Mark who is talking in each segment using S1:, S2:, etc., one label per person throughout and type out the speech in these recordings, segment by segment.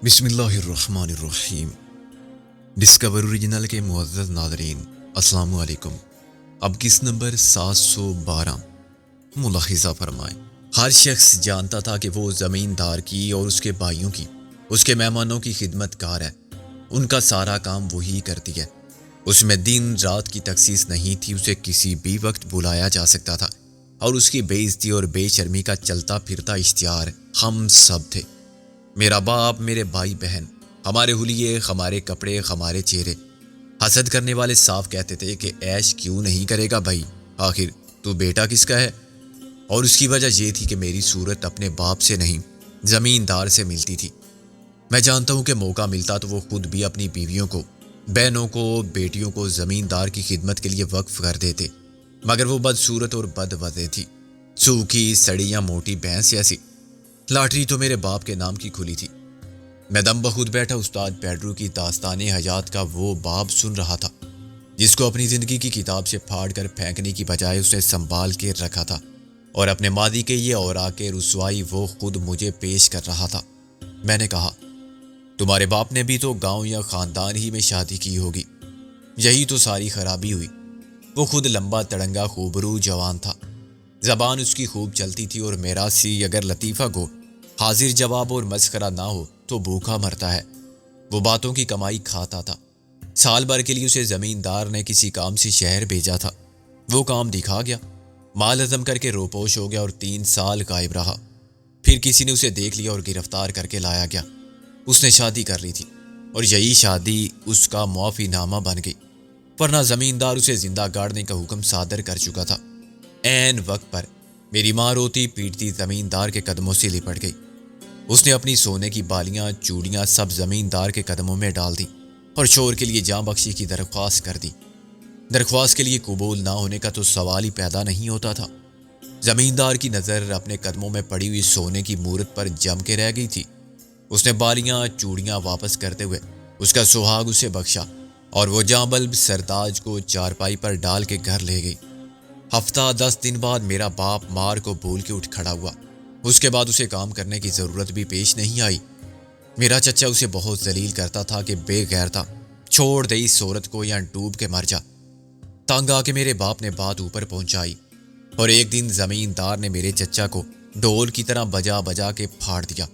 S1: بسم اللہ الرحمن الرحیم۔ ڈسکور اوریجنل کے معزز ناظرین، السلام علیکم۔ اب کس نمبر 712 ملاحظہ فرمائیں۔ ہر شخص جانتا تھا کہ وہ زمیندار کی اور اس کے بھائیوں کی، اس کے مہمانوں کی خدمت کار ہے۔ ان کا سارا کام وہی کرتی ہے۔ اس میں دن رات کی تخصیص نہیں تھی، اسے کسی بھی وقت بلایا جا سکتا تھا، اور اس کی بے عزتی اور بے شرمی کا چلتا پھرتا اشتہار ہم سب تھے۔ میرا باپ، میرے بھائی بہن، ہمارے حلیے، ہمارے کپڑے، ہمارے چہرے۔ حسد کرنے والے صاف کہتے تھے کہ عیش کیوں نہیں کرے گا بھائی، آخر تو بیٹا کس کا ہے؟ اور اس کی وجہ یہ تھی کہ میری صورت اپنے باپ سے نہیں، زمیندار سے ملتی تھی۔ میں جانتا ہوں کہ موقع ملتا تو وہ خود بھی اپنی بیویوں کو، بہنوں کو، بیٹیوں کو زمیندار کی خدمت کے لیے وقف کر دیتے، مگر وہ بدصورت اور بد وضع تھی، سوکھی سڑی یا موٹی بھینس ایسی۔ لاٹری تو میرے باپ کے نام کی کھلی تھی۔ میں دم بخود بیٹھا استاد پیڈرو کی داستان حیات کا وہ باب سن رہا تھا، جس کو اپنی زندگی کی کتاب سے پھاڑ کر پھینکنے کی بجائے اس نے سنبھال کے رکھا تھا، اور اپنے ماضی کے یہ اوراق رسوائی وہ خود مجھے پیش کر رہا تھا۔ میں نے کہا، تمہارے باپ نے بھی تو گاؤں یا خاندان ہی میں شادی کی ہوگی، یہی تو ساری خرابی ہوئی۔ وہ خود لمبا تڑنگا خوبرو جوان تھا، زبان اس کی خوب چلتی تھی، اور میرا سی اگر لطیفہ گو، حاضر جواب اور مسخرہ نہ ہو تو بھوکا مرتا ہے۔ وہ باتوں کی کمائی کھاتا تھا۔ سال بھر کے لیے اسے زمیندار نے کسی کام سے شہر بھیجا تھا، وہ کام دکھا گیا، مال ہضم کر کے روپوش ہو گیا اور 3 سال غائب رہا۔ پھر کسی نے اسے دیکھ لیا اور گرفتار کر کے لایا گیا۔ اس نے شادی کر لی تھی، اور یہی شادی اس کا معافی نامہ بن گئی، ورنہ زمیندار اسے زندہ گاڑنے کا حکم صادر کر چکا تھا۔ عین وقت پر میری ماں روتی پیٹتی زمیندار کے قدموں سے لپٹ گئی۔ اس نے اپنی سونے کی بالیاں، چوڑیاں سب زمیندار کے قدموں میں ڈال دیں، اور شور کے لیے جاں بخشی کی درخواست کر دی۔ درخواست کے لیے قبول نہ ہونے کا تو سوال ہی پیدا نہیں ہوتا تھا۔ زمیندار کی نظر اپنے قدموں میں پڑی ہوئی سونے کی مورت پر جم کے رہ گئی تھی۔ اس نے بالیاں چوڑیاں واپس کرتے ہوئے اس کا سہاگ اسے بخشا، اور وہ جاں بلب سرتاج کو چارپائی پر ڈال کے گھر لے گئی۔ ہفتہ 10 دن بعد میرا باپ مار کو بھول کے اٹھ کھڑا ہوا۔ اس کے بعد اسے کام کرنے کی ضرورت بھی پیش نہیں آئی۔ میرا چچا اسے بہت ذلیل کرتا تھا کہ بے غیر تھا، چھوڑ دے اس صورت کو یا ڈوب کے مر جا۔ تنگ آ کے میرے باپ نے بات اوپر پہنچائی، اور ایک دن زمیندار نے میرے چچا کو ڈھول کی طرح بجا بجا کے پھاڑ دیا۔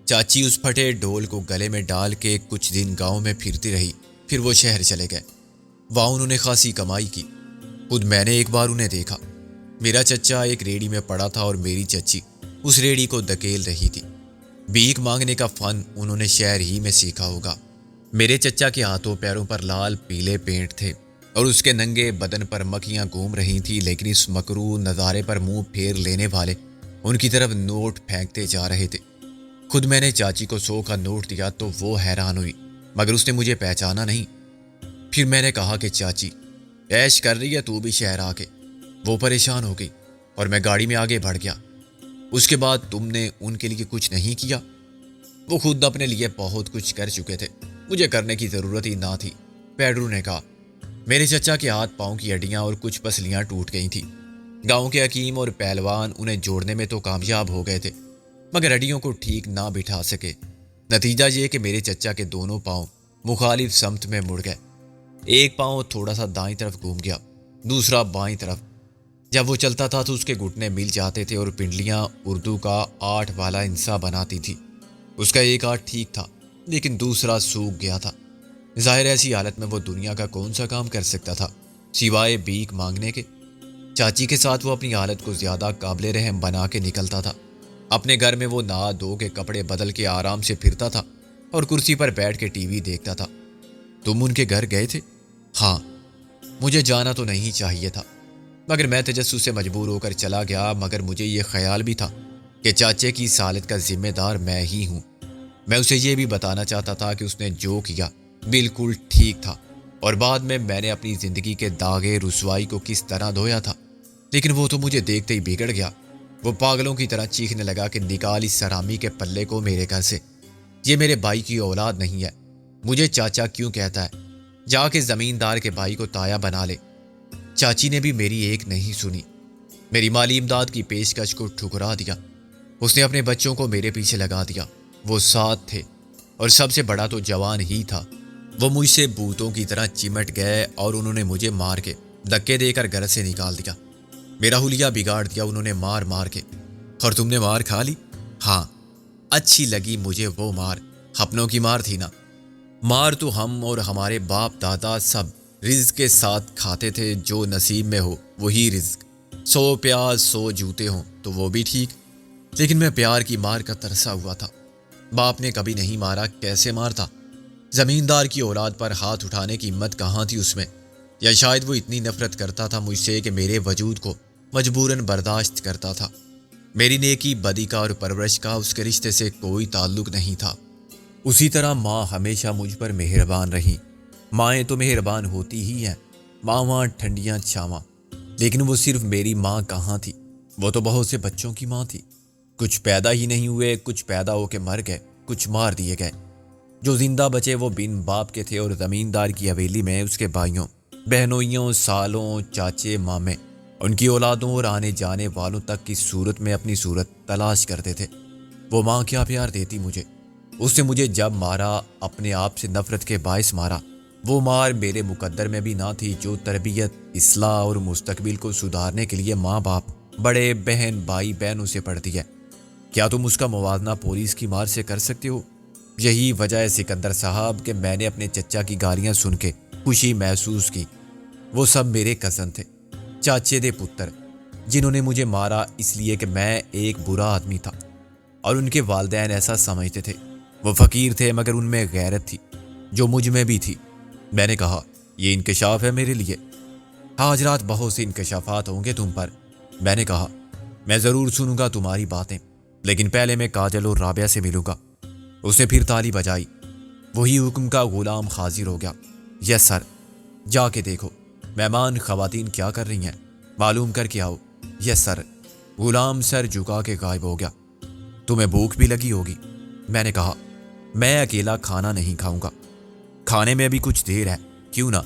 S1: چاچی اس پھٹے ڈھول کو گلے میں ڈال کے کچھ دن گاؤں میں پھرتی رہی، پھر وہ شہر چلے گئے۔ وہاں انہوں نے خاصی کمائی کی۔ خود میں نے ایک بار انہیں دیکھا۔ میرا چچا ایک ریڑھی میں پڑا تھا اور میری چچی اس ریڑھی کو دھکیل رہی تھی۔ بھیک مانگنے کا فن انہوں نے شہر ہی میں سیکھا ہوگا۔ میرے چچا کے ہاتھوں پیروں پر لال پیلے پینٹ تھے، اور اس کے ننگے بدن پر مکھیاں گھوم رہی تھیں، لیکن اس مکروہ نظارے پر منہ پھیر لینے والے ان کی طرف نوٹ پھینکتے جا رہے تھے۔ خود میں نے چاچی کو 100 کا نوٹ دیا تو وہ حیران ہوئی، مگر اس نے مجھے پہچانا نہیں۔ پھر میں نے کہا کہ چاچی، عیش کر رہی ہے تو بھی شہر آ کے؟ وہ پریشان ہو گئی، اور میں گاڑی میں آگے بڑھ گیا۔ اس کے بعد تم نے ان کے لیے کچھ نہیں کیا؟ وہ خود اپنے لیے بہت کچھ کر چکے تھے، مجھے کرنے کی ضرورت ہی نہ تھی، پیڈرو نے کہا۔ میرے چچا کے ہاتھ پاؤں کی ہڈیاں اور کچھ پسلیاں ٹوٹ گئی تھیں۔ گاؤں کے حکیم اور پہلوان انہیں جوڑنے میں تو کامیاب ہو گئے تھے، مگر ہڈیوں کو ٹھیک نہ بٹھا سکے۔ نتیجہ یہ کہ میرے چچا کے دونوں پاؤں مخالف سمت میں مڑ گئے۔ ایک پاؤں تھوڑا سا دائیں طرف گھوم گیا، دوسرا بائیں طرف۔ جب وہ چلتا تھا تو اس کے گھٹنے مل جاتے تھے، اور پنڈلیاں اردو کا 8 والا انسا بناتی تھی۔ اس کا ایک ہاتھ ٹھیک تھا، لیکن دوسرا سوکھ گیا تھا۔ ظاہر ایسی حالت میں وہ دنیا کا کون سا کام کر سکتا تھا سوائے بھیک مانگنے کے۔ چاچی کے ساتھ وہ اپنی حالت کو زیادہ قابل رحم بنا کے نکلتا تھا۔ اپنے گھر میں وہ نہا دھو کے کپڑے بدل کے آرام سے پھرتا تھا، اور کرسی پر بیٹھ کے ٹی وی دیکھتا تھا۔ تم ان کے گھر گئے تھے؟ ہاں، مجھے جانا تو نہیں چاہیے تھا، مگر میں تجسس سے مجبور ہو کر چلا گیا۔ مگر مجھے یہ خیال بھی تھا کہ چاچے کی اس حالت کا ذمہ دار میں ہی ہوں۔ میں اسے یہ بھی بتانا چاہتا تھا کہ اس نے جو کیا بالکل ٹھیک تھا، اور بعد میں نے اپنی زندگی کے داغے رسوائی کو کس طرح دھویا تھا۔ لیکن وہ تو مجھے دیکھتے ہی بگڑ گیا۔ وہ پاگلوں کی طرح چیخنے لگا کہ نکال اس سرامی کے پلے کو میرے گھر سے، یہ میرے بھائی کی اولاد نہیں ہے۔ مجھے چاچا کیوں کہتا ہے؟ جا کے زمیندار کے بھائی کو تایا بنا لے۔ چاچی نے بھی میری ایک نہیں سنی، میری مالی امداد کی پیشکش کو ٹھکرا دیا۔ اس نے اپنے بچوں کو میرے پیچھے لگا دیا۔ وہ 7 تھے، اور سب سے بڑا تو جوان ہی تھا۔ وہ مجھ سے بھوتوں کی طرح چمٹ گئے اور انہوں نے مجھے مار کے دھکے دے کر گھر سے نکال دیا۔ میرا حلیہ بگاڑ دیا انہوں نے مار مار کے۔ اور تم نے مار کھا لی؟ ہاں، اچھی لگی مجھے وہ مار، اپنوں کی مار تھی نا۔ مار تو ہم اور ہمارے باپ دادا سب رزق کے ساتھ کھاتے تھے، جو نصیب میں ہو وہی رزق۔ 100 پیاز 100 جوتے ہوں تو وہ بھی ٹھیک، لیکن میں پیار کی مار کا ترسا ہوا تھا۔ باپ نے کبھی نہیں مارا، کیسے مارتا؟ زمیندار کی اولاد پر ہاتھ اٹھانے کی ہمت کہاں تھی اس میں؟ یا شاید وہ اتنی نفرت کرتا تھا مجھ سے کہ میرے وجود کو مجبوراً برداشت کرتا تھا۔ میری نیکی بدی کا اور پرورش کا اس کے رشتے سے کوئی تعلق نہیں تھا۔ اسی طرح ماں ہمیشہ مجھ پر مہربان رہی۔ مائیں تو مہربان ہوتی ہی ہیں، ماں ٹھنڈیاں چھاواں، لیکن وہ صرف میری ماں کہاں تھی؟ وہ تو بہت سے بچوں کی ماں تھی۔ کچھ پیدا ہی نہیں ہوئے، کچھ پیدا ہو کے مر گئے، کچھ مار دیے گئے۔ جو زندہ بچے وہ بن باپ کے تھے اور زمیندار کی حویلی میں اس کے بھائیوں، بہنوئیوں، سالوں، چاچے، مامے، ان کی اولادوں اور آنے جانے والوں تک کی صورت میں اپنی صورت تلاش کرتے تھے۔ وہ ماں کیا پیار دیتی مجھے۔ اس نے مجھے جب مارا اپنے آپ سے نفرت کے باعث مارا۔ وہ مار میرے مقدر میں بھی نہ تھی جو تربیت، اصلاح اور مستقبل کو سدھارنے کے لیے ماں باپ، بڑے بہن بھائی بہنوں سے پڑتی ہے۔ کیا تم اس کا موازنہ پولیس کی مار سے کر سکتے ہو؟ یہی وجہ ہے سکندر صاحب کہ میں نے اپنے چچا کی گالیاں سن کے خوشی محسوس کی۔ وہ سب میرے کزن تھے، چاچے دے پتر، جنہوں نے مجھے مارا اس لیے کہ میں ایک برا آدمی تھا، اور ان کے والدین ایسا سمجھتے تھے۔ وہ فقیر تھے مگر ان میں غیرت تھی جو مجھ میں بھی تھی۔ میں نے کہا، یہ انکشاف ہے میرے لیے؟ آج رات بہت سے انکشافات ہوں گے تم پر۔ میں نے کہا، میں ضرور سنوں گا تمہاری باتیں، لیکن پہلے میں کاجل اور رابعہ سے ملوں گا۔ اس نے پھر تالی بجائی۔ وہی حکم کا غلام حاضر ہو گیا۔ یس سر، جا کے دیکھو مہمان خواتین کیا کر رہی ہیں، معلوم کر کے آؤ۔ یس سر۔ غلام سر جھکا کے غائب ہو گیا۔ تمہیں بھوک بھی لگی ہوگی؟ میں نے کہا، میں اکیلا کھانا نہیں کھاؤں گا، کھانے میں بھی کچھ دیر ہے، کیوں نہ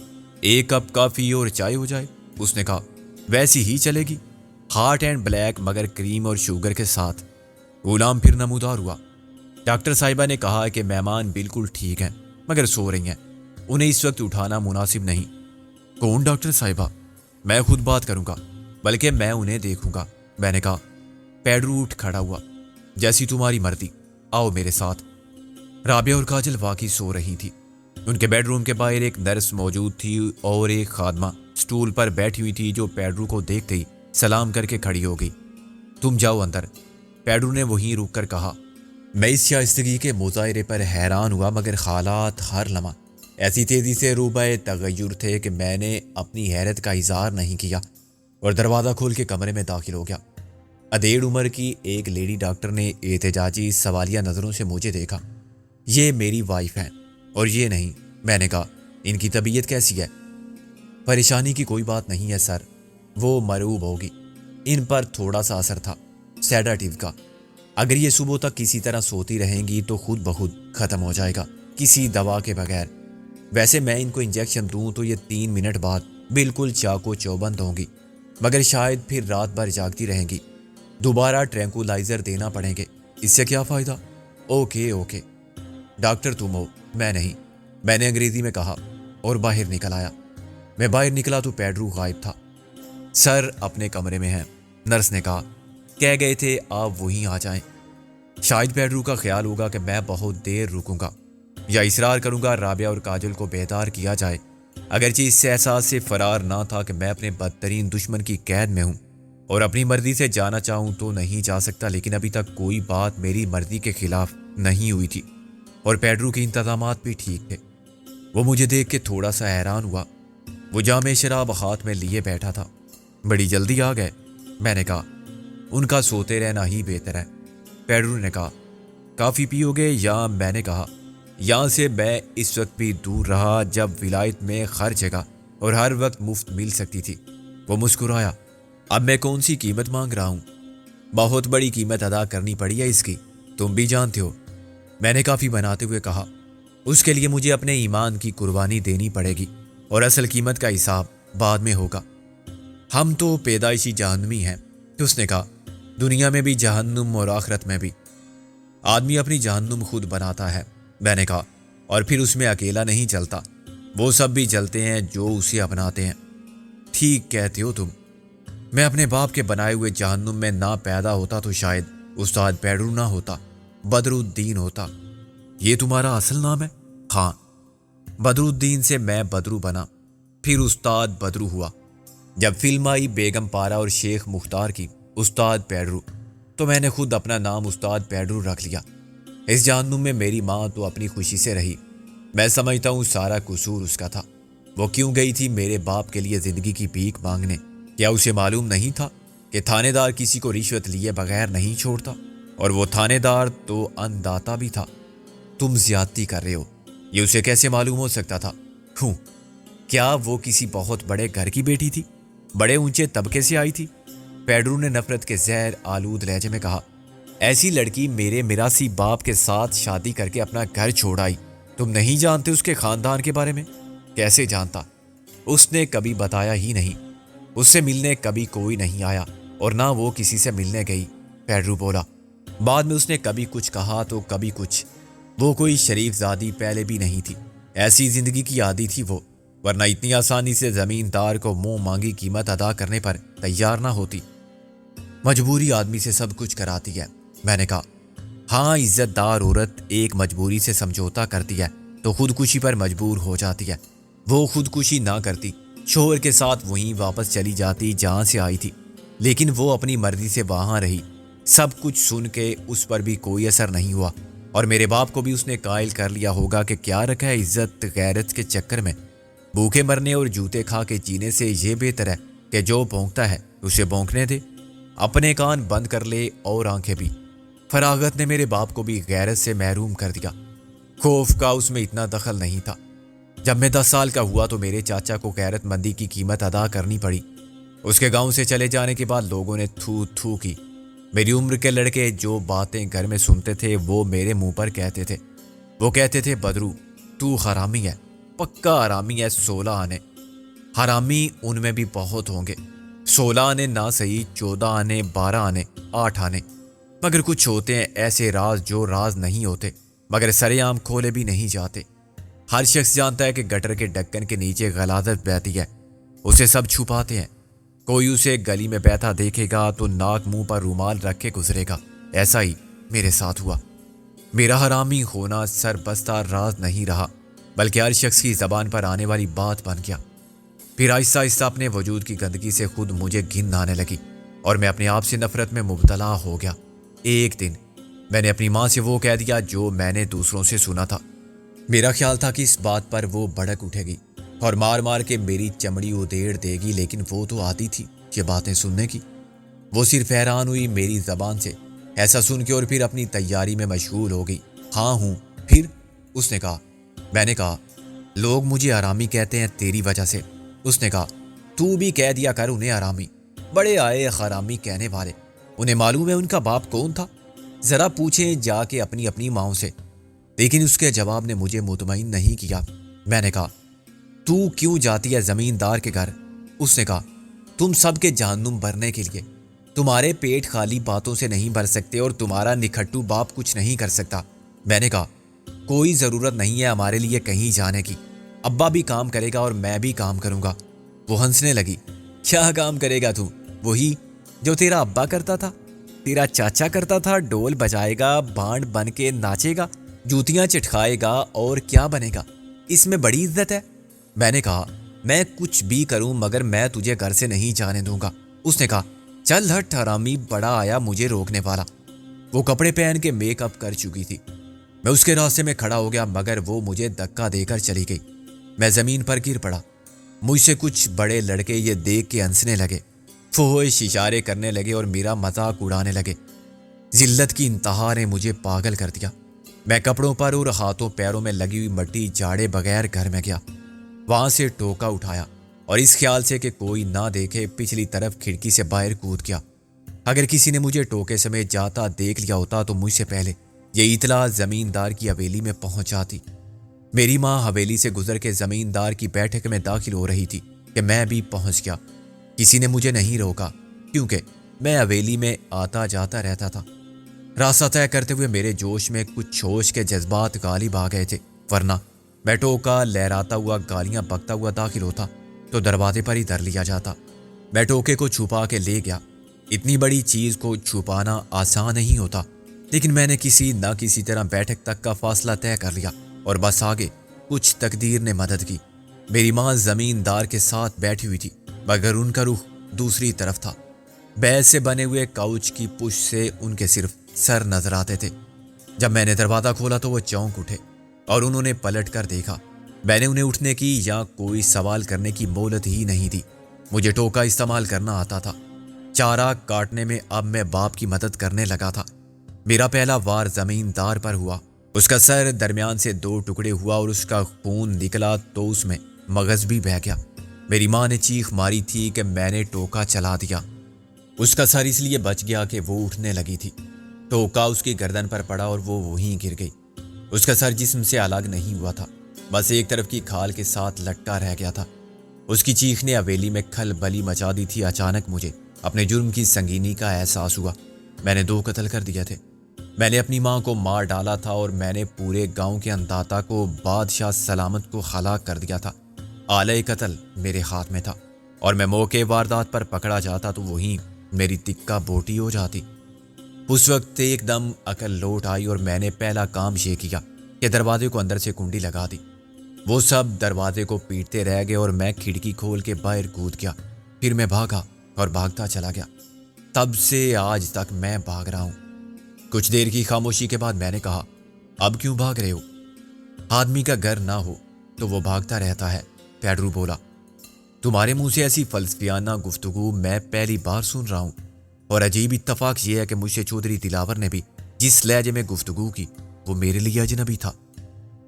S1: ایک کپ کافی اور چائے ہو جائے؟ اس نے کہا، ویسی ہی چلے گی، ہاٹ اینڈ بلیک مگر کریم اور شوگر کے ساتھ۔ غلام پھر نمودار ہوا۔ ڈاکٹر صاحبہ نے کہا کہ مہمان بالکل ٹھیک ہیں مگر سو رہی ہیں، انہیں اس وقت اٹھانا مناسب نہیں۔ کون ڈاکٹر صاحبہ؟ میں خود بات کروں گا، بلکہ میں انہیں دیکھوں گا۔ میں نے کہا۔ پیڈرو اٹھ کھڑا ہوا۔ جیسی تمہاری مرضی، آؤ میرے ساتھ۔ رابعہ اور کاجل واقعی سو رہی تھی۔ ان کے بیڈ روم کے باہر ایک نرس موجود تھی اور ایک خادمہ سٹول پر بیٹھی ہوئی تھی جو پیڈرو کو دیکھتے ہی سلام کر کے کھڑی ہو گئی۔ تم جاؤ اندر، پیڈرو نے وہیں رک کر کہا۔ میں اس شائستگی کے مظاہرے پر حیران ہوا مگر حالات ہر لمحہ ایسی تیزی سے روبہ تغیر تھے کہ میں نے اپنی حیرت کا اظہار نہیں کیا اور دروازہ کھول کے کمرے میں داخل ہو گیا۔ ادھیڑ عمر کی ایک لیڈی ڈاکٹر نے احتجاجی سوالیہ نظروں سے مجھے دیکھا۔ یہ میری وائف ہیں اور یہ نہیں۔ میں نے کہا، ان کی طبیعت کیسی ہے؟ پریشانی کی کوئی بات نہیں ہے سر، وہ مرعوب ہوگی، ان پر تھوڑا سا اثر تھا سیڈاٹیو کا، اگر یہ صبح تک کسی طرح سوتی رہیں گی تو خود بخود ختم ہو جائے گا کسی دوا کے بغیر۔ ویسے میں ان کو انجیکشن دوں تو یہ 3 منٹ بعد بالکل چاقو چوبند ہوں گی، مگر شاید پھر رات بھر جاگتی رہیں گی۔ دوبارہ ٹرینکولائزر دینا پڑیں گے، اس سے کیا فائدہ؟ اوکے ڈاکٹر تم ہو، میں نہیں، میں نے انگریزی میں کہا اور باہر نکل آیا۔ میں باہر نکلا تو پیڈرو غائب تھا۔ سر اپنے کمرے میں ہیں، نرس نے کہا، کہہ گئے تھے آپ وہیں آ جائیں۔ شاید پیڈرو کا خیال ہوگا کہ میں بہت دیر رکوں گا یا اصرار کروں گا رابعہ اور کاجل کو بیدار کیا جائے، اگرچہ اس سے احساس سے فرار نہ تھا کہ میں اپنے بدترین دشمن کی قید میں ہوں اور اپنی مرضی سے جانا چاہوں تو نہیں جا سکتا، لیکن ابھی تک کوئی بات میری مرضی کے خلاف نہیں ہوئی تھی اور پیڈرو کے انتظامات بھی ٹھیک تھے۔ وہ مجھے دیکھ کے تھوڑا سا حیران ہوا۔ وہ جام شراب ہاتھ میں لیے بیٹھا تھا۔ بڑی جلدی آ گئے، میں نے کہا۔ ان کا سوتے رہنا ہی بہتر ہے، پیڈرو نے کہا۔ کافی پیو گے یا؟ میں نے کہا، یہاں سے میں اس وقت بھی دور رہا جب ولایت میں ہر جگہ اور ہر وقت مفت مل سکتی تھی۔ وہ مسکرایا۔ اب میں کون سی قیمت مانگ رہا ہوں؟ بہت بڑی قیمت ادا کرنی پڑی ہے اس کی، تم بھی جانتے ہو، میں نے کافی بناتے ہوئے کہا۔ اس کے لیے مجھے اپنے ایمان کی قربانی دینی پڑے گی اور اصل قیمت کا حساب بعد میں ہوگا۔ ہم تو پیدائشی جہنمی ہیں، اس نے کہا، دنیا میں بھی جہنم اور آخرت میں بھی۔ آدمی اپنی جہنم خود بناتا ہے، میں نے کہا، اور پھر اس میں اکیلا نہیں چلتا، وہ سب بھی چلتے ہیں جو اسے اپناتے ہیں۔ ٹھیک کہتے ہو تم، میں اپنے باپ کے بنائے ہوئے جہنم میں نہ پیدا ہوتا تو شاید استاد پیڈرو نہ ہوتا، بدر الدین ہوتا۔ یہ تمہارا اصل نام ہے؟ ہاں، بدر الدین سے میں بدرو بنا، پھر استاد بدرو ہوا۔ جب فلم آئی بیگم پارا اور شیخ مختار کی استاد پیڈرو، تو میں نے خود اپنا نام استاد پیڈرو رکھ لیا۔ اس جہنم میں میری ماں تو اپنی خوشی سے رہی، میں سمجھتا ہوں سارا قصور اس کا تھا۔ وہ کیوں گئی تھی میرے باپ کے لیے زندگی کی بھیک مانگنے؟ کیا اسے معلوم نہیں تھا کہ تھانے دار کسی کو رشوت لیے بغیر نہیں چھوڑتا؟ اور وہ تھانے دار تو ان داتا بھی تھا۔ تم زیادتی کر رہے ہو، یہ اسے کیسے معلوم ہو سکتا تھا؟ کیا وہ کسی بہت بڑے گھر کی بیٹی تھی؟ بڑے اونچے طبقے سے آئی تھی؟ پیڈرو نے نفرت کے زہر آلود لہجے میں کہا، ایسی لڑکی میرے میراثی باپ کے ساتھ شادی کر کے اپنا گھر چھوڑ آئی۔ تم نہیں جانتے اس کے خاندان کے بارے میں؟ کیسے جانتا؟ اس نے کبھی بتایا ہی نہیں، اس سے ملنے کبھی کوئی نہیں آیا اور نہ وہ کسی سے ملنے گئی، پیڈرو بولا۔ بعد میں اس نے کبھی کچھ کہا تو کبھی کچھ۔ وہ کوئی شریف زادی پہلے بھی نہیں تھی، ایسی زندگی کی عادی تھی وہ، ورنہ اتنی آسانی سے زمیندار کو منہ مانگی قیمت ادا کرنے پر تیار نہ ہوتی۔ مجبوری آدمی سے سب کچھ کراتی ہے، میں نے کہا۔ ہاں، عزت دار عورت ایک مجبوری سے سمجھوتا کرتی ہے تو خودکشی پر مجبور ہو جاتی ہے۔ وہ خودکشی نہ کرتی، شوہر کے ساتھ وہیں واپس چلی جاتی جہاں سے آئی تھی، لیکن وہ اپنی مرضی سے وہاں رہی۔ سب کچھ سن کے اس پر بھی کوئی اثر نہیں ہوا، اور میرے باپ کو بھی اس نے قائل کر لیا ہوگا کہ کیا رکھا ہے عزت غیرت کے چکر میں۔ بھوکے مرنے اور جوتے کھا کے جینے سے یہ بہتر ہے کہ جو بھونکتا ہے اسے بھونکنے دے، اپنے کان بند کر لے اور آنکھیں بھی۔ فراغت نے میرے باپ کو بھی غیرت سے محروم کر دیا۔ خوف کا اس میں اتنا دخل نہیں تھا۔ جب میں 10 سال کا ہوا تو میرے چاچا کو غیرت مندی کی قیمت ادا کرنی پڑی۔ اس کے گاؤں سے چلے جانے کے بعد لوگوں نے تھو تھو کی۔ میری عمر کے لڑکے جو باتیں گھر میں سنتے تھے وہ میرے منہ پر کہتے تھے۔ وہ کہتے تھے، بدرو تو حرامی ہے، پکا حرامی ہے، 16 آنے۔ حرامی ان میں بھی بہت ہوں گے، 16 آنے نہ صحیح، 14 آنے، 12 آنے، 8 آنے، مگر کچھ ہوتے ہیں ایسے راز جو راز نہیں ہوتے مگر سرے عام کھولے بھی نہیں جاتے۔ ہر شخص جانتا ہے کہ گٹر کے ڈھکن کے نیچے غلاظت بہتی ہے، اسے سب چھپاتے ہیں۔ کوئی اسے گلی میں بیٹھا دیکھے گا تو ناک منہ پر رومال رکھ کے گزرے گا۔ ایسا ہی میرے ساتھ ہوا۔ میرا حرامی ہونا سر بستہ راز نہیں رہا، بلکہ ہر شخص کی زبان پر آنے والی بات بن گیا۔ پھر آہستہ آہستہ اپنے وجود کی گندگی سے خود مجھے گھن آنے لگی اور میں اپنے آپ سے نفرت میں مبتلا ہو گیا۔ ایک دن میں نے اپنی ماں سے وہ کہہ دیا جو میں نے دوسروں سے سنا تھا۔ میرا خیال تھا کہ اس بات پر وہ بھڑک اٹھے گی اور مار مار کے میری چمڑی ادھیڑ دے گی، لیکن وہ تو عادی تھی یہ باتیں سننے کی۔ وہ صرف حیران ہوئی میری زبان سے، ایسا سن کے، اور پھر اپنی تیاری میں مشغول ہو گئی۔ ہاں ہوں، پھر اس نے کہا۔ میں نے کہا، لوگ مجھے حرامی کہتے ہیں تیری وجہ سے۔ اس نے کہا، تو بھی کہہ دیا کر انہیں حرامی، بڑے آئے حرامی کہنے والے، انہیں معلوم ہے ان کا باپ کون تھا؟ ذرا پوچھیں جا کے اپنی اپنی ماؤں سے۔ لیکن اس کے جواب نے مجھے مطمئن نہیں کیا۔ میں نے کہا، تو کیوں جاتی ہے زمیندار کے گھر؟ اس نے کہا، تم سب کے جہنم بھرنے کے لیے۔ تمہارے پیٹ خالی باتوں سے نہیں بھر سکتے اور تمہارا نکھٹو باپ کچھ نہیں کر سکتا۔ میں نے کہا، کوئی ضرورت نہیں ہے ہمارے لیے کہیں جانے کی، ابا بھی کام کرے گا اور میں بھی کام کروں گا۔ وہ ہنسنے لگی۔ کیا کام کرے گا تو؟ وہی جو تیرا ابا کرتا تھا، تیرا چاچا کرتا تھا، ڈول بجائے گا، بانڈ بن کے ناچے گا، جوتیاں چٹکھائے گا، اور کیا بنے گا؟ اس میں بڑی عزت ہے۔ میں نے کہا، میں کچھ بھی کروں مگر میں تجھے گھر سے نہیں جانے دوں گا۔ اس نے کہا، چل ہٹ حرامی، بڑا آیا مجھے روکنے والا۔ وہ کپڑے پہن کے میک اپ کر چکی تھی۔ میں اس کے راستے میں کھڑا ہو گیا مگر وہ مجھے دھکا دے کر چلی گئی۔ میں زمین پر گر پڑا۔ مجھ سے کچھ بڑے لڑکے یہ دیکھ کے ہنسنے لگے، فحش اشارے کرنے لگے اور میرا مذاق اڑانے لگے۔ ذلت کی انتہا نے مجھے پاگل کر دیا۔ میں کپڑوں پر اور ہاتھوں پیروں میں لگی ہوئی مٹی جھاڑے بغیر گھر میں گیا۔ وہاں سے ٹوکا اٹھایا اور اس خیال سے کہ کوئی نہ دیکھے پچھلی طرف کھڑکی سے باہر کود گیا۔ اگر کسی نے مجھے ٹوکے سمیت جاتا دیکھ لیا ہوتا تو مجھ سے پہلے یہ اطلاع زمیندار کی حویلی میں پہنچ جاتی۔ میری ماں حویلی سے گزر کے زمیندار کی بیٹھک میں داخل ہو رہی تھی کہ میں بھی پہنچ گیا۔ کسی نے مجھے نہیں روکا کیونکہ میں حویلی میں آتا جاتا رہتا تھا۔ راستہ طے کرتے ہوئے میرے جوش میں کچھ ہوش کے جذبات غالب آ گئے تھے، ورنہ میں ٹوکا لہراتا ہوا گالیاں بکتا ہوا داخل ہوتا تو دروازے پر ہی دھر لیا جاتا۔ میں ٹوکے کو چھپا کے لے گیا۔ اتنی بڑی چیز کو چھپانا آسان نہیں ہوتا، لیکن میں نے کسی نہ کسی طرح بیٹھک تک کا فاصلہ طے کر لیا اور بس آگے کچھ تقدیر نے مدد کی۔ میری ماں زمیندار کے ساتھ بیٹھی ہوئی تھی، مگر ان کا رخ دوسری طرف تھا۔ بیج سے بنے ہوئے کاؤچ کی پشت سے ان کے صرف سر نظر آتے تھے۔ جب میں نے دروازہ کھولا تو وہ چونک اٹھے اور انہوں نے پلٹ کر دیکھا۔ میں نے انہیں اٹھنے کی یا کوئی سوال کرنے کی مہلت ہی نہیں دی۔ مجھے ٹوکا استعمال کرنا آتا تھا۔ چارہ کاٹنے میں اب میں باپ کی مدد کرنے لگا تھا۔ میرا پہلا وار زمیندار پر ہوا۔ اس کا سر درمیان سے دو ٹکڑے ہوا اور اس کا خون نکلا تو اس میں مغز بھی بہہ گیا۔ میری ماں نے چیخ ماری تھی کہ میں نے ٹوکا چلا دیا۔ اس کا سر اس لیے بچ گیا کہ وہ اٹھنے لگی تھی۔ ٹوکا اس کی گردن پر پڑا اور وہ وہیں گر گئی۔ اس کا سر جسم سے الگ نہیں ہوا تھا، بس ایک طرف کی کھال کے ساتھ لٹکا رہ گیا تھا۔ اس کی چیخ نے حویلی میں کھل بلی مچا دی تھی۔ اچانک مجھے اپنے جرم کی سنگینی کا احساس ہوا۔ میں نے 2 قتل کر دیے تھے۔ میں نے اپنی ماں کو مار ڈالا تھا اور میں نے پورے گاؤں کے انداتا کو بادشاہ سلامت کو ہلاک کر دیا تھا۔ آلہ قتل میرے ہاتھ میں تھا اور میں موقع واردات پر پکڑا جاتا تو وہیں میری تکہ بوٹی ہو جاتی۔ اس وقت ایک دم عقل لوٹ آئی اور میں نے پہلا کام یہ کیا کہ دروازے کو اندر سے کنڈی لگا دی۔ وہ سب دروازے کو پیٹتے رہ گئے اور میں کھڑکی کھول کے باہر کود گیا۔ پھر میں بھاگا اور بھاگتا چلا گیا۔ تب سے آج تک میں بھاگ رہا ہوں۔ کچھ دیر کی خاموشی کے بعد میں نے کہا، اب کیوں بھاگ رہے ہو؟ آدمی کا گھر نہ ہو تو وہ بھاگتا رہتا ہے، پیڈرو بولا۔ تمہارے منہ سے ایسی فلسفیانہ گفتگو میں پہلی بار سن رہا ہوں، اور عجیب اتفاق یہ ہے کہ مجھ سے چودھری دلاور نے بھی جس لہجے میں گفتگو کی وہ میرے لیے اجنبی تھا۔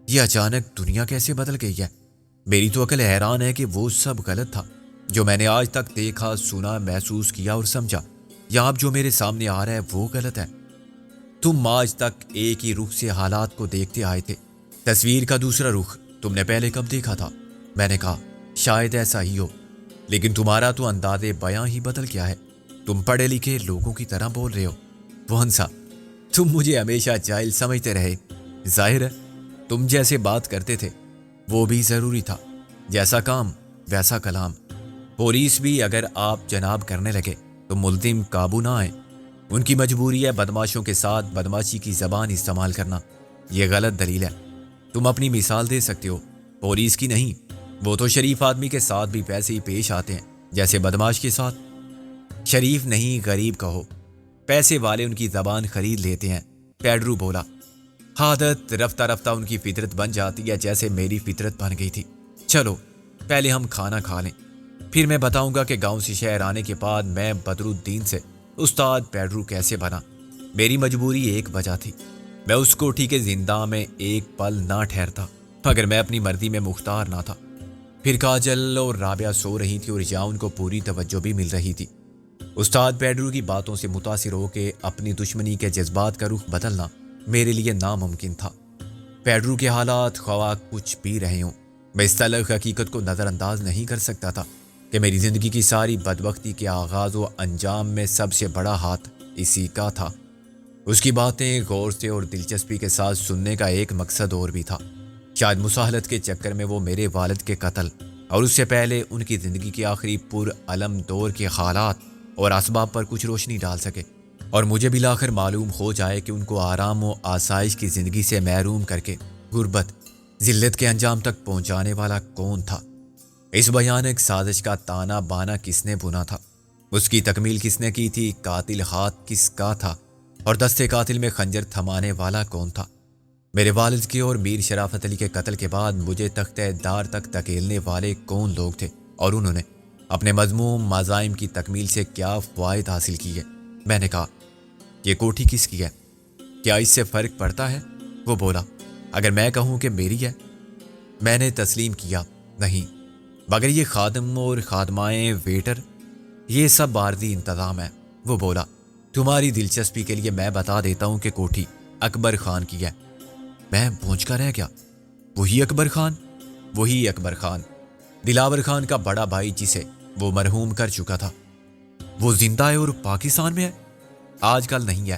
S1: یہ اچانک دنیا کیسے بدل گئی ہے؟ میری تو عقل حیران ہے کہ وہ سب غلط تھا جو میں نے آج تک دیکھا، سنا، محسوس کیا اور سمجھا، یا اب جو میرے سامنے آ رہا ہے وہ غلط ہے۔ تم آج تک ایک ہی رخ سے حالات کو دیکھتے آئے تھے، تصویر کا دوسرا رخ تم نے پہلے کب دیکھا تھا؟ میں نے کہا، شاید ایسا ہی ہو، لیکن تمہارا تو انداز بیاں ہی بدل گیا ہے۔ تم پڑھے لکھے لوگوں کی طرح بول رہے ہو۔ وہ ہنسا، تم مجھے ہمیشہ جاہل سمجھتے رہے۔ ظاہر ہے تم جیسے بات کرتے تھے وہ بھی ضروری تھا، جیسا کام ویسا کلام۔ پولیس بھی اگر آپ جناب کرنے لگے تو ملزم قابو نہ آئے۔ ان کی مجبوری ہے بدماشوں کے ساتھ بدماشی کی زبان استعمال کرنا۔ یہ غلط دلیل ہے۔ تم اپنی مثال دے سکتے ہو، پولیس کی نہیں۔ وہ تو شریف آدمی کے ساتھ بھی ویسے ہی پیش آتے ہیں جیسے بدماش کے ساتھ۔ شریف نہیں، غریب کہو، پیسے والے ان کی زبان خرید لیتے ہیں، پیڈرو بولا۔ عادت رفتہ رفتہ ان کی فطرت بن جاتی ہے جیسے میری فطرت بن گئی تھی۔ چلو پہلے ہم کھانا کھا لیں، پھر میں بتاؤں گا کہ گاؤں سے شہر آنے کے بعد میں بدرالدین سے استاد پیڈرو کیسے بنا۔ میری مجبوری ایک وجہ تھی، میں اس کوٹھی کے زندہ میں ایک پل نہ ٹھہرتا مگر میں اپنی مرضی میں مختار نہ تھا۔ پھر کاجل اور رابعہ سو رہی تھی اور یہاں ان کو پوری توجہ بھی مل رہی تھی۔ استاد پیڈرو کی باتوں سے متاثر ہو کے اپنی دشمنی کے جذبات کا رخ بدلنا میرے لیے ناممکن تھا۔ پیڈرو کے حالات خواہ کچھ بھی رہے ہوں، میں اس تلخ حقیقت کو نظر انداز نہیں کر سکتا تھا کہ میری زندگی کی ساری بدبختی کے آغاز و انجام میں سب سے بڑا ہاتھ اسی کا تھا۔ اس کی باتیں غور سے اور دلچسپی کے ساتھ سننے کا ایک مقصد اور بھی تھا۔ شاید مساہلت کے چکر میں وہ میرے والد کے قتل اور اس سے پہلے ان کی زندگی کے آخری پر علم دور کے حالات اور اسباب پر کچھ روشنی ڈال سکے، اور مجھے بالآخر معلوم ہو جائے کہ ان کو آرام و آسائش کی زندگی سے محروم کر کے غربت، ذلت کے انجام تک پہنچانے والا کون تھا۔ اس بھیانک سازش کا تانا بانا کس نے بنا تھا؟ اس کی تکمیل کس نے کی تھی؟ قاتل ہاتھ کس کا تھا اور دستے قاتل میں خنجر تھمانے والا کون تھا؟ میرے والد کے اور میر شرافت علی کے قتل کے بعد مجھے تختہ دار تک دھکیلنے والے کون لوگ تھے، اور انہوں نے اپنے مذموم مظالم کی تکمیل سے کیا فوائد حاصل کیے؟ میں نے کہا، یہ کوٹھی کس کی ہے؟ کیا اس سے فرق پڑتا ہے؟ وہ بولا، اگر میں کہوں کہ میری ہے؟ میں نے تسلیم کیا، نہیں، مگر یہ خادم اور خادمائیں، ویٹر، یہ سب عارضی انتظام ہے۔ وہ بولا، تمہاری دلچسپی کے لیے میں بتا دیتا ہوں کہ کوٹھی اکبر خان کی ہے۔ میں پہنچ کر رہ گیا، وہی اکبر خان؟ وہی اکبر خان، دلاور خان کا بڑا بھائی جسے وہ مرحوم کر چکا تھا۔ وہ زندہ ہے اور پاکستان میں ہے؟ آج کل نہیں ہے،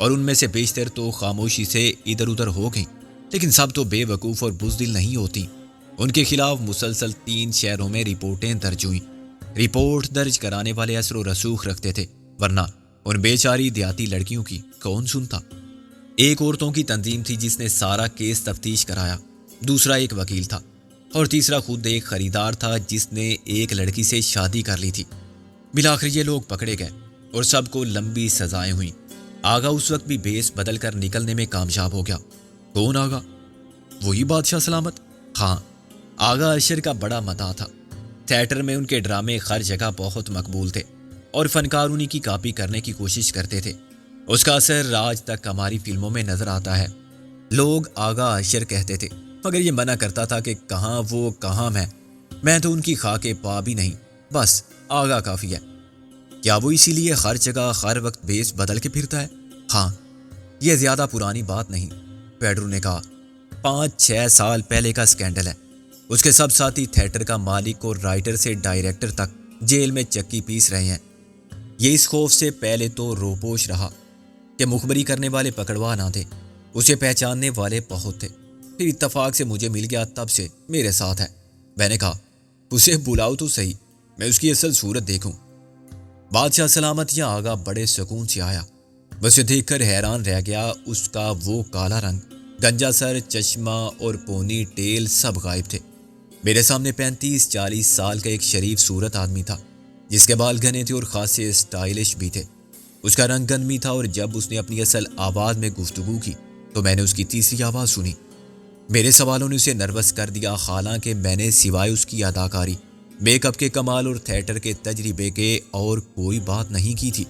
S1: اور ان میں سے بیشتر تو خاموشی سے ادھر ادھر ہو گئیں، لیکن سب تو بے وقوف اور بزدل نہیں ہوتی۔ ان کے خلاف مسلسل 3 شہروں میں رپورٹیں درج ہوئیں۔ رپورٹ درج کرانے والے اثر و رسوخ رکھتے تھے، ورنہ ان بیچاری دیہاتی لڑکیوں کی کون سنتا۔ ایک عورتوں کی تنظیم تھی جس نے سارا کیس تفتیش کرایا، دوسرا ایک وکیل تھا، اور تیسرا خود ایک خریدار تھا جس نے ایک لڑکی سے شادی کر لی تھی۔ بالآخر یہ لوگ پکڑے گئے اور سب کو لمبی سزائیں ہوئیں۔ آگا اس وقت بھی بیس بدل کر نکلنے میں کامیاب ہو گیا۔ کون آگا؟ وہی بادشاہ سلامت۔ ہاں، آگا اشر کا بڑا مداح تھا۔ تھیٹر میں ان کے ڈرامے ہر جگہ بہت مقبول تھے اور فنکار انہی کی کاپی کرنے کی کوشش کرتے تھے۔ اس کا اثر آج تک ہماری فلموں میں نظر آتا ہے۔ لوگ آگا اشر کہتے تھے، مگر یہ منع کرتا تھا کہ کہاں وہ کہاں میں تو ان کی خاک پا بھی نہیں، بس آگا کافی ہے۔ کیا وہ اسی لیے ہر جگہ ہر وقت بیس بدل کے پھرتا ہے؟ ہاں، یہ زیادہ پرانی بات نہیں، پیڈرو نے کہا۔ 5-6 سال پہلے کا سکینڈل ہے۔ اس کے سب ساتھی تھیٹر کا مالک اور رائٹر سے ڈائریکٹر تک جیل میں چکی پیس رہے ہیں۔ یہ اس خوف سے پہلے تو روپوش رہا کہ مخبری کرنے والے پکڑوا نہ تھے، اسے پہچاننے والے بہت تھے۔ پھر اتفاق سے مجھے مل گیا، تب سے میرے ساتھ ہے۔ میں نے کہا، اسے بلاؤ تو صحیح، میں اس کی اصل صورت دیکھوں۔ بادشاہ سلامت یا آگا بڑے سکون سے آیا۔ اسے دیکھ کر حیران رہ گیا۔ اس کا وہ کالا رنگ، گنجا سر، چشمہ اور پونی ٹیل سب غائب تھے۔ میرے سامنے 35-40 سال کا ایک شریف صورت آدمی تھا جس کے بال گھنے تھے اور خاصے سٹائلش بھی تھے۔ اس کا رنگ گندمی تھا، اور جب اس نے اپنی اصل آواز میں گفتگو کی تو میں نے اس کی تیسری آواز سنی۔ میرے سوالوں نے اسے نروس کر دیا، حالانکہ میں نے سوائے اس کی اداکاری، میک اپ کے کمال اور تھیٹر کے تجربے کے اور کوئی بات نہیں کی تھی۔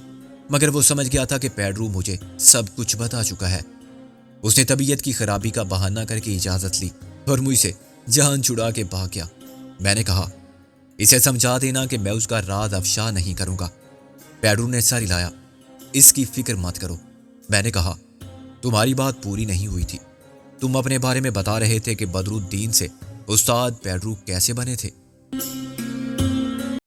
S1: مگر وہ سمجھ گیا تھا کہ پیڈرو مجھے سب کچھ بتا چکا ہے۔ اس نے طبیعت کی خرابی کا بہانہ کر کے اجازت لی اور مجھ سے جان چھڑا کے بھاگ گیا۔ میں نے کہا، اسے سمجھا دینا کہ میں اس کا راز افشا نہیں کروں گا۔ پیڈرو نے سر ہلایا۔ اس کی فکر مت کرو۔ میں نے کہا، تمہاری بات پوری نہیں ہوئی تھی۔ تم اپنے بارے میں بتا رہے تھے کہ بدر الدین سے استاد پیڈرو کیسے بنے تھے۔